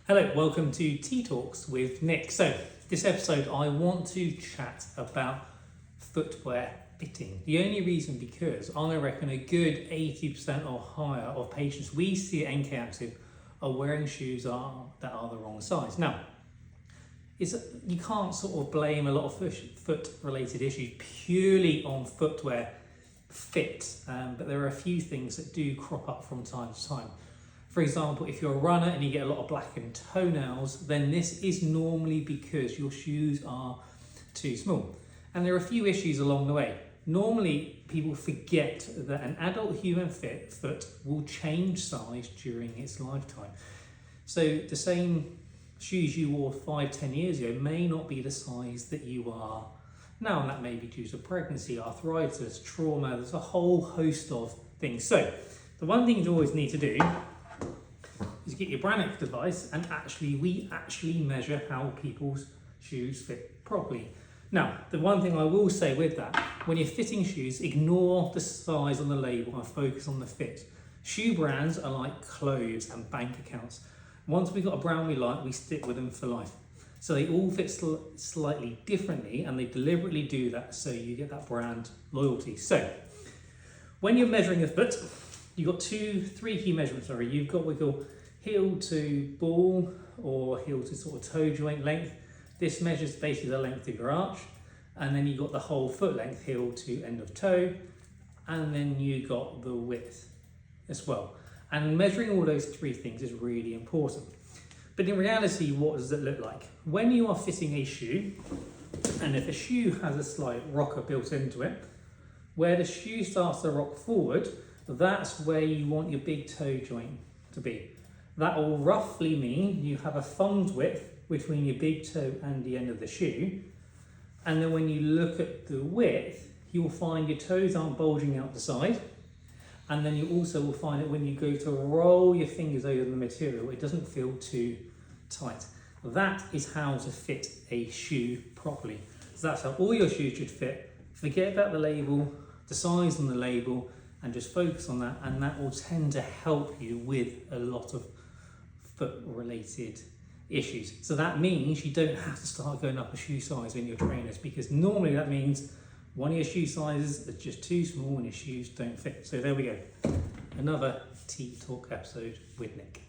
Hello, welcome to Tea Talks with Nick. So, this episode I want to chat about footwear fitting. The only reason because I reckon a good 80% or higher of patients we see at NK Active are wearing shoes that are the wrong size. Now, you can't sort of blame a lot of foot-related issues purely on footwear fit, but there are a few things that do crop up from time to time. For example, if you're a runner and you get a lot of blackened toenails, then this is normally because your shoes are too small. And there are a few issues along the way. Normally, people forget that an adult human foot will change size during its lifetime. So the same shoes you wore 5-10 years ago may not be the size that you are now, and that may be due to pregnancy, arthritis, trauma. There's a whole host of things. So the one thing you always need to do is get your Brannock device and we actually measure how people's shoes fit properly. Now, the one thing I will say with that, when you're fitting shoes, ignore the size on the label and focus on the fit. Shoe brands are like clothes and bank accounts. Once we've got a brand we like, we stick with them for life. So they all fit slightly differently, and they deliberately do that so you get that brand loyalty. So when you're measuring a foot, you've got three key measurements. You've got what we call heel to ball or heel to sort of toe joint length. This measures basically the length of your arch, and then you've got the whole foot length, heel to end of toe, and then you got the width as well. And measuring all those three things is really important. But in reality, what does it look like? When you are fitting a shoe, and if a shoe has a slight rocker built into it, where the shoe starts to rock forward, that's where you want your big toe joint to be. That will roughly mean you have a thumb's width between your big toe and the end of the shoe. And then when you look at the width, you will find your toes aren't bulging out the side. And then you also will find that when you go to roll your fingers over the material, it doesn't feel too tight. That is how to fit a shoe properly. So that's how all your shoes should fit. Forget about the label, the size on the label, and just focus on that, and that will tend to help you with a lot of foot-related issues. So that means you don't have to start going up a shoe size in your trainers, because normally that means one of your shoe sizes is just too small and your shoes don't fit. So there we go, another Tea Talk episode with Nick.